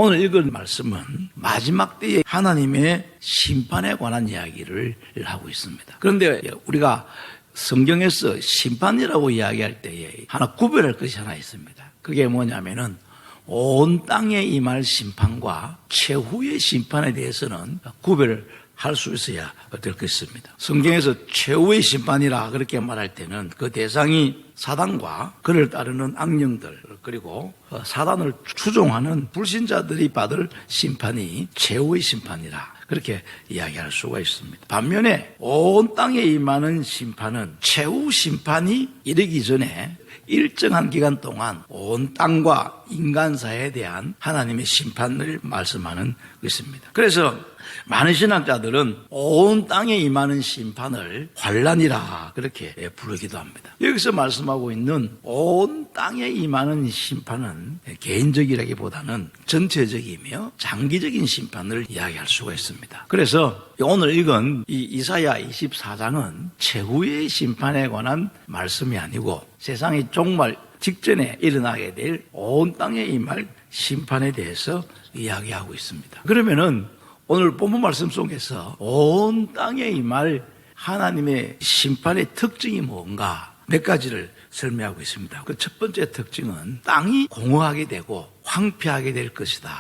오늘 읽을 말씀은 마지막 때에 하나님의 심판에 관한 이야기를 하고 있습니다. 그런데 우리가 성경에서 심판이라고 이야기할 때에 하나 구별할 것이 하나 있습니다. 그게 뭐냐면은 온 땅에 임할 심판과 최후의 심판에 대해서는 구별을 할 수 있어야 될 것입니다. 성경에서 최후의 심판이라 그렇게 말할 때는 그 대상이 사단과 그를 따르는 악령들, 그리고 사단을 추종하는 불신자들이 받을 심판이 최후의 심판이라 그렇게 이야기할 수가 있습니다. 반면에 온 땅에 임하는 심판은 최후 심판이 이르기 전에 일정한 기간 동안 온 땅과 인간사에 대한 하나님의 심판을 말씀하는 것입니다. 그래서 많은 신학자들은 온 땅에 임하는 심판을 환란이라 그렇게 부르기도 합니다. 여기서 말씀하고 있는 온 땅에 임하는 심판은 개인적이라기보다는 전체적이며 장기적인 심판을 이야기할 수가 있습니다. 그래서 오늘 읽은 이 이사야 24장은 최후의 심판에 관한 말씀이 아니고 세상의 종말 직전에 일어나게 될 온 땅에 임할 심판에 대해서 이야기하고 있습니다. 그러면은 오늘 본문 말씀 속에서 온 땅에 임할 하나님의 심판의 특징이 뭔가 몇 가지를 설명하고 있습니다. 그 첫 번째 특징은 땅이 공허하게 되고 황폐하게 될 것이다.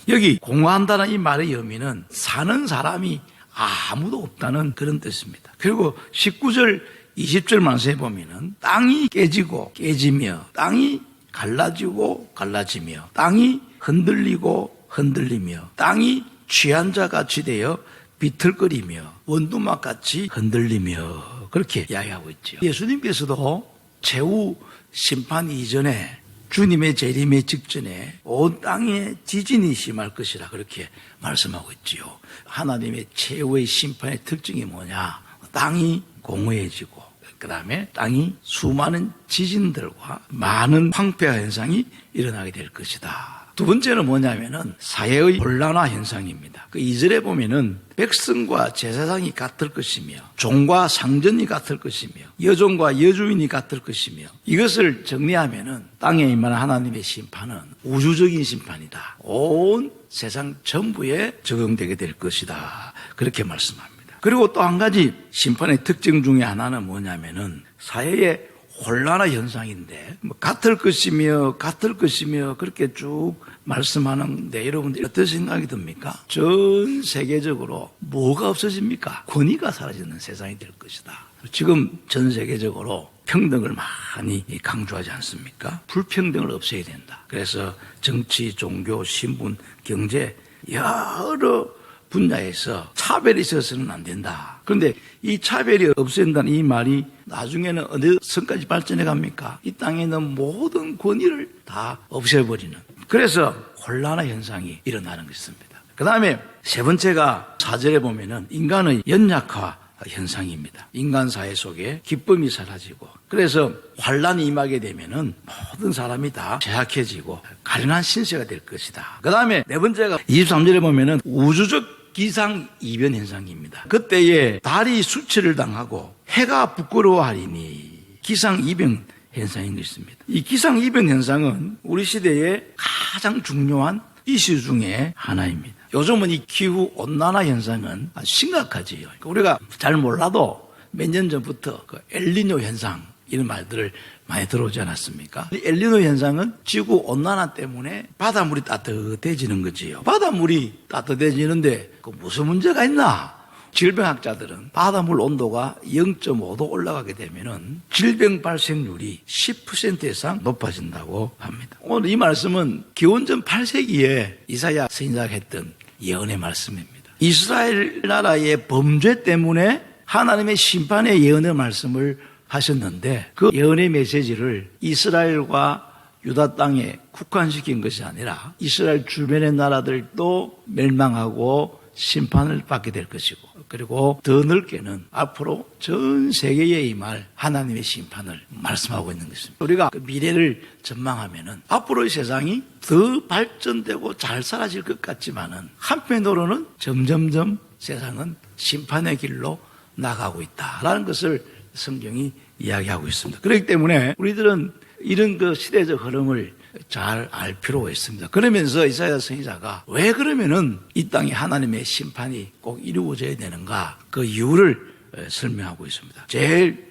여기 공허한다는 이 말의 의미는 사는 사람이 아무도 없다는 그런 뜻입니다. 그리고 19절 20절 말씀에 보면은 땅이 깨지고 깨지며 땅이 갈라지고 갈라지며 땅이 흔들리고 흔들리며 땅이 취한 자 같이 되어 비틀거리며 원두막같이 흔들리며 그렇게 이야기하고 있죠. 예수님께서도 최후 심판 이전에 주님의 재림의 직전에 온 땅에 지진이 심할 것이라 그렇게 말씀하고 있지요. 하나님의 최후의 심판의 특징이 뭐냐? 땅이 공허해지고 그 다음에 땅이 수많은 지진들과 많은 황폐화 현상이 일어나게 될 것이다. 두 번째는 뭐냐면은 사회의 혼란화 현상입니다. 그 2절에 보면은 백성과 제사장이 같을 것이며 종과 상전이 같을 것이며 여종과 여주인이 같을 것이며 이것을 정리하면은 땅에 임한 하나님의 심판은 우주적인 심판이다. 온 세상 전부에 적용되게 될 것이다. 그렇게 말씀합니다. 그리고 또 한 가지 심판의 특징 중에 하나는 뭐냐면은 사회의 혼란화 현상인데 같을 것이며 그렇게 쭉 말씀하는데 여러분들 어떤 생각이 듭니까? 전 세계적으로 뭐가 없어집니까? 권위가 사라지는 세상이 될 것이다. 지금 전 세계적으로 평등을 많이 강조하지 않습니까? 불평등을 없애야 된다. 그래서 정치, 종교, 신분, 경제 여러 분야에서 차별이 있어서는 안 된다. 그런데 이 차별이 없앤다는 이 말이 나중에는 어느 선까지 발전해 갑니까? 이 땅에 있는 모든 권위를 다 없애버리는. 그래서 혼란의 현상이 일어나는 것입니다. 그 다음에 세 번째가 4절에 보면은 인간의 연약화 현상입니다. 인간 사회 속에 기쁨이 사라지고 그래서 환란이 임하게 되면은 모든 사람이 다 제약해지고 가련한 신세가 될 것이다. 그 다음에 네 번째가 23절에 보면은 우주적 기상이변 현상입니다. 그때에 달이 수치를 당하고 해가 부끄러워하리니 기상이변 현상인 것입니다. 이 기상이변 현상은 우리 시대의 가장 중요한 이슈 중에 하나입니다. 요즘은 이 기후온난화 현상은 아주 심각하지요. 우리가 잘 몰라도 몇 년 전부터 그 엘니뇨 현상 이런 말들을 많이 들어오지 않았습니까? 이 엘니뇨 현상은 지구온난화 때문에 바닷물이 따뜻해지는 거지요. 바닷물이 따뜻해지는데 그 무슨 문제가 있나? 질병학자들은 바닷물 온도가 0.5도 올라가게 되면은 질병 발생률이 10% 이상 높아진다고 합니다. 오늘 이 말씀은 기원전 8세기에 이사야 선지자가 했던 예언의 말씀입니다. 이스라엘 나라의 범죄 때문에 하나님의 심판의 예언의 말씀을 하셨는데 그 예언의 메시지를 이스라엘과 유다 땅에 국한시킨 것이 아니라 이스라엘 주변의 나라들도 멸망하고 심판을 받게 될 것이고 그리고 더 넓게는 앞으로 전 세계에 임할 하나님의 심판을 말씀하고 있는 것입니다. 우리가 그 미래를 전망하면은 앞으로의 세상이 더 발전되고 잘 살아질 것 같지만은 한편으로는 점점점 세상은 심판의 길로 나가고 있다라는 것을 성경이 이야기하고 있습니다. 그렇기 때문에 우리들은 이런 그 시대적 흐름을 잘 알 필요가 있습니다. 그러면서 이사야 선지자가 왜 그러면은 이 땅에 하나님의 심판이 꼭 이루어져야 되는가 그 이유를 설명하고 있습니다. 제일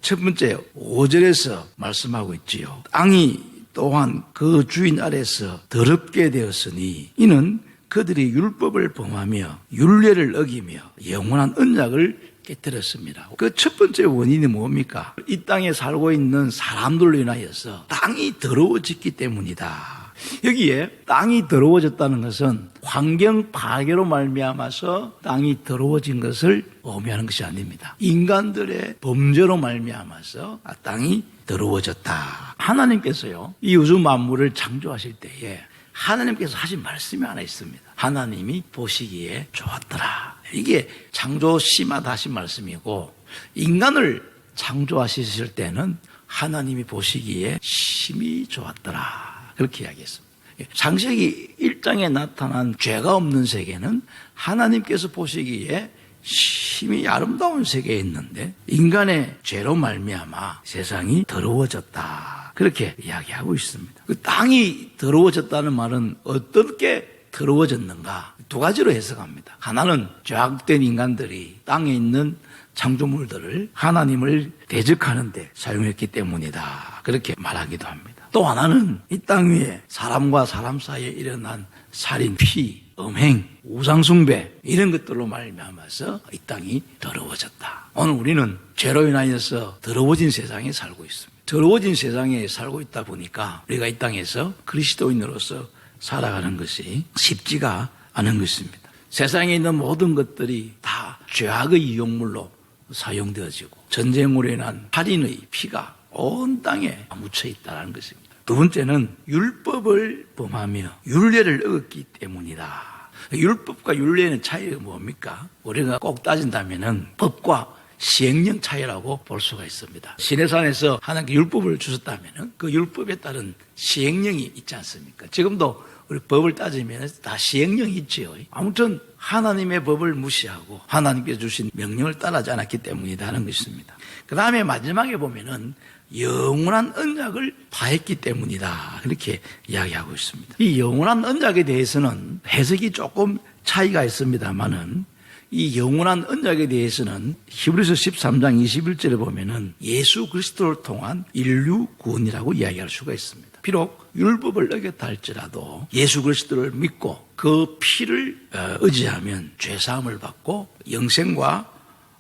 첫 번째 5절에서 말씀하고 있지요. 땅이 또한 그 주인 아래서 더럽게 되었으니 이는 그들이 율법을 범하며 율례를 어기며 영원한 언약을 깨뜨렸습니다. 그 첫 번째 원인이 뭡니까? 이 땅에 살고 있는 사람들로 인하여서 땅이 더러워졌기 때문이다. 여기에 땅이 더러워졌다는 것은 환경 파괴로 말미암아서 땅이 더러워진 것을 의미하는 것이 아닙니다. 인간들의 범죄로 말미암아서 땅이 더러워졌다. 하나님께서요, 이 우주 만물을 창조하실 때에 하나님께서 하신 말씀이 하나 있습니다. 하나님이 보시기에 좋았더라. 이게 창조 시마다 하신 말씀이고, 인간을 창조하실 때는 하나님이 보시기에 심히 좋았더라. 그렇게 이야기했습니다. 창세기 1장에 나타난 죄가 없는 세계는 하나님께서 보시기에 심히 아름다운 세계에 있는데 인간의 죄로 말미암아 세상이 더러워졌다. 그렇게 이야기하고 있습니다. 그 땅이 더러워졌다는 말은 어떻게 더러워졌는가? 두 가지로 해석합니다. 하나는 죄악된 인간들이 땅에 있는 창조물들을 하나님을 대적하는 데 사용했기 때문이다. 그렇게 말하기도 합니다. 또 하나는 이 땅 위에 사람과 사람 사이에 일어난 살인, 피, 음행, 우상숭배 이런 것들로 말미암아서 이 땅이 더러워졌다. 오늘 우리는 죄로 인하여서 더러워진 세상에 살고 있습니다. 더러워진 세상에 살고 있다 보니까 우리가 이 땅에서 그리스도인으로서 살아가는 것이 쉽지가 않은 것입니다. 세상에 있는 모든 것들이 다 죄악의 이용물로 사용되어지고 전쟁으로 인한 살인의 피가 온 땅에 묻혀 있다는 것입니다. 두 번째는 율법을 범하며 율례를 어겼기 때문이다. 율법과 율례의 차이가 뭡니까? 우리가 꼭 따진다면 법과 시행령 차이라고 볼 수가 있습니다. 시내산에서 하나님께 율법을 주셨다면 그 율법에 따른 시행령이 있지 않습니까? 지금도 우리 법을 따지면 다 시행령이 있지요. 아무튼 하나님의 법을 무시하고 하나님께 주신 명령을 따르지 않았기 때문이라는 것입니다. 그 다음에 마지막에 보면은 영원한 언약을 파했기 때문이다. 그렇게 이야기하고 있습니다. 이 영원한 언약에 대해서는 해석이 조금 차이가 있습니다만은 이 영원한 언약에 대해서는 히브리서 13장 21절에 보면은 예수 그리스도를 통한 인류 구원이라고 이야기할 수가 있습니다. 비록 율법을 어겼다 할지라도 예수 그리스도를 믿고 그 피를 의지하면 죄사함을 받고 영생과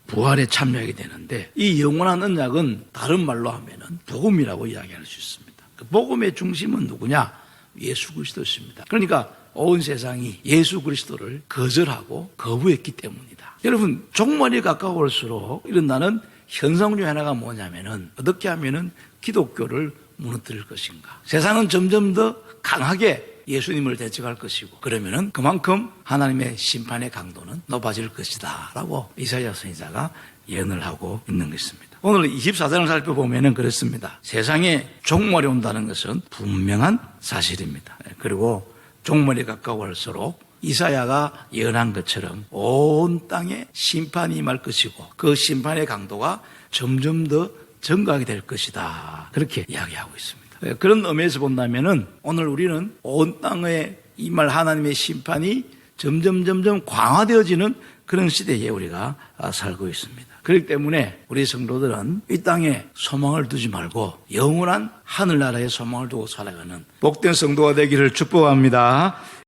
부활에 참여하게 되는데 이 영원한 언약은 다른 말로 하면은 복음이라고 이야기할 수 있습니다. 그 복음의 중심은 누구냐? 예수 그리스도입니다. 그러니까 온 세상이 예수 그리스도를 거절하고 거부했기 때문이다. 여러분, 종말이 가까울수록 일어나는 현상 중 하나가 뭐냐면은 어떻게 하면은 기독교를 무너뜨릴 것인가? 세상은 점점 더 강하게 예수님을 대적할 것이고 그러면은 그만큼 하나님의 심판의 강도는 높아질 것이다 라고 이사야 선지자가 예언을 하고 있는 것입니다. 오늘 24장을 살펴보면은 그렇습니다. 세상에 종말이 온다는 것은 분명한 사실입니다. 그리고 종말이 가까울수록 이사야가 예언한 것처럼 온 땅에 심판이 임할 것이고 그 심판의 강도가 점점 더 증가하게 될 것이다. 그렇게 이야기하고 있습니다. 그런 의미에서 본다면은 오늘 우리는 온 땅에 임할 하나님의 심판이 점점 강화되어지는 그런 시대에 우리가 살고 있습니다. 그렇기 때문에 우리 성도들은 이 땅에 소망을 두지 말고 영원한 하늘나라에 소망을 두고 살아가는 복된 성도가 되기를 축복합니다.